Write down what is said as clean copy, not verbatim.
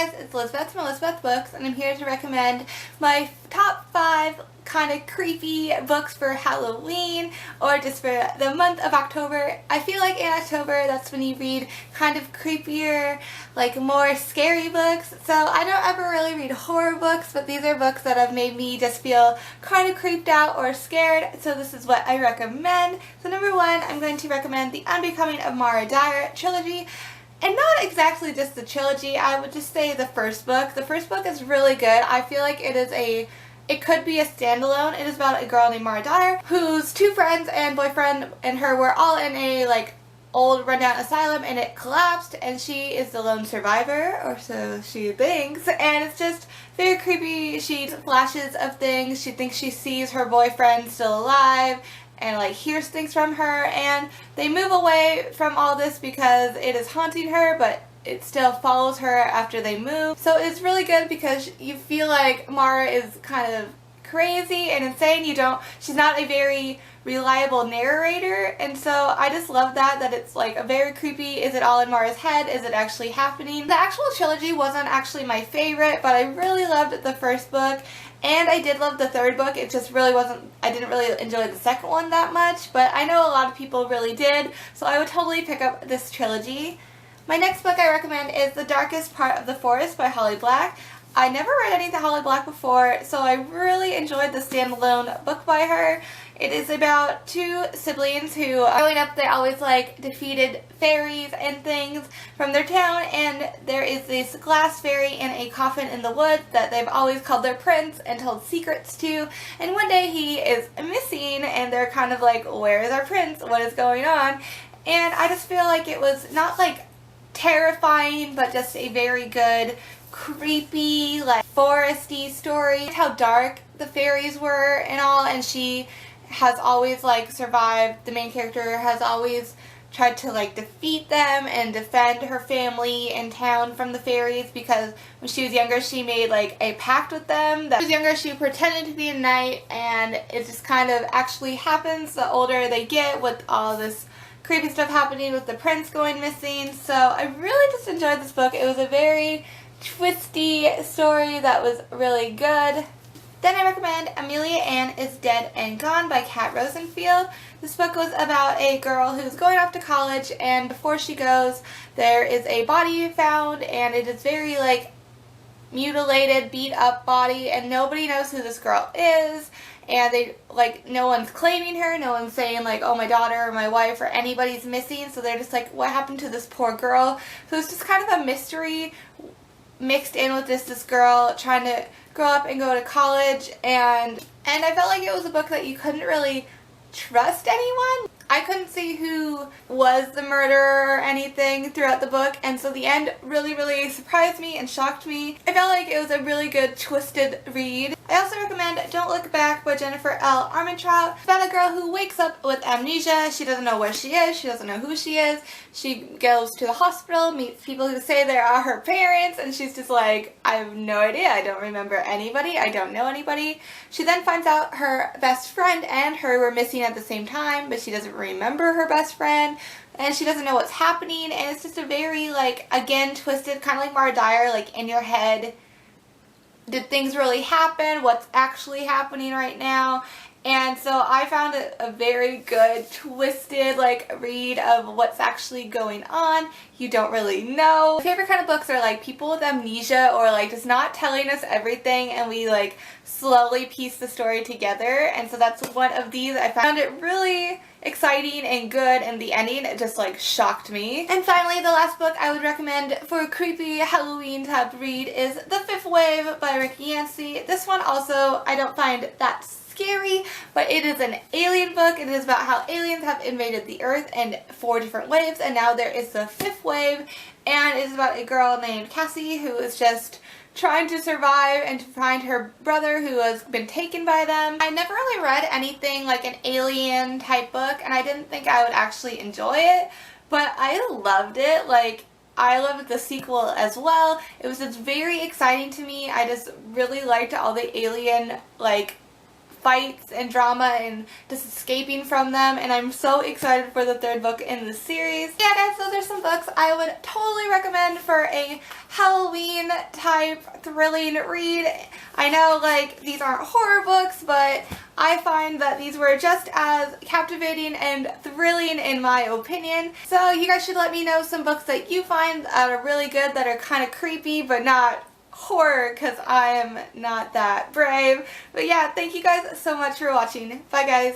guys, it's Elizabeth from Elizabeth Books, and I'm here to recommend my top 5 kind of creepy books for Halloween or just for the month of October. I feel like in October that's when you read kind of creepier, like more scary books. So I don't ever really read horror books, but these are books that have made me just feel kind of creeped out or scared, so this is what I recommend. So number 1, I'm going to recommend the Unbecoming of Mara Dyer trilogy. And not exactly just the trilogy, I would just say the first book. The first book is really good. I feel like it could be a standalone. It is about a girl named Mara Dyer whose 2 friends and boyfriend and her were all in a old rundown asylum, and it collapsed, and she is the lone survivor, or so she thinks, and it's just very creepy. She flashes of things. She thinks she sees her boyfriend still alive and hears things from her, and they move away from all this because it is haunting her, but it still follows her after they move. So it's really good because you feel like Mara is kind of crazy and insane. She's not a very reliable narrator, and so I just love that it's a very creepy, is it all in Mara's head? Is it actually happening? The actual trilogy wasn't actually my favorite, but I really loved the first book, and I did love the third book. It just really wasn't, I didn't really enjoy the second one that much, but I know a lot of people really did, so I would totally pick up this trilogy. My next book I recommend is The Darkest Part of the Forest by Holly Black. I never read anything Holly Black before, so I really enjoyed the standalone book by her. It is about 2 siblings who, growing up, they always defeated fairies and things from their town, and there is this glass fairy in a coffin in the woods that they've always called their prince and told secrets to, and one day he is missing, and they're kind of like, where is our prince? What is going on? And I just feel like it was not terrifying, but just a very good, creepy, foresty story. How dark the fairies were and all, and she has always survived. The main character has always tried to defeat them and defend her family and town from the fairies, because when she was younger she made a pact with them. That when she was younger she pretended to be a knight, and it just kind of actually happens the older they get, with all this creepy stuff happening with the prince going missing. So I really just enjoyed this book. It was a very twisty story that was really good. Then I recommend Amelia Ann is Dead and Gone by Kat Rosenfield. This book was about a girl who's going off to college, and before she goes there is a body found, and it is very mutilated, beat up body, and nobody knows who this girl is, and they no one's claiming her, no one's saying oh, my daughter or my wife or anybody's missing, so they're just what happened to this poor girl? So it's just kind of a mystery mixed in with this girl trying to grow up and go to college, and I felt like it was a book that you couldn't really trust anyone. I couldn't see who was the murderer or anything throughout the book, and so the end really surprised me and shocked me. I felt like it was a really good twisted read. I also recommend Don't Look Back by Jennifer L. Armentrout. It's about a girl who wakes up with amnesia. She doesn't know where she is. She doesn't know who she is. She goes to the hospital, meets people who say they are her parents, and she's just I have no idea. I don't remember anybody. I don't know anybody. She then finds out her best friend and her were missing at the same time, but she doesn't remember her best friend, and she doesn't know what's happening, and it's just a very again twisted, kind of like Mara Dyer, in your head. Did things really happen? What's actually happening right now? And so I found it a very good, twisted, read of what's actually going on. You don't really know. My favorite kind of books are people with amnesia, or just not telling us everything, and we slowly piece the story together. And so that's one of these. I found it really exciting and good, and the ending, it just shocked me. And finally, the last book I would recommend for a creepy Halloween type read is The Fifth Wave by Rick Yancey. This one also I don't find that scary, but it is an alien book. It is about how aliens have invaded the earth in 4 different waves, and now there is the 5th wave, and it is about a girl named Cassie who is just trying to survive and to find her brother who has been taken by them. I never really read anything like an alien type book, and I didn't think I would actually enjoy it, but I loved it. I loved the sequel as well. It was just very exciting to me. I just really liked all the alien fights and drama and just escaping from them, and I'm so excited for the third book in the series. Yeah guys, those are some books I would totally recommend for a Halloween type thrilling read. I know like these aren't horror books, but I find that these were just as captivating and thrilling in my opinion. So you guys should let me know some books that you find that are really good, that are kind of creepy but not horror, because I am not that brave. But yeah, thank you guys so much for watching. Bye guys.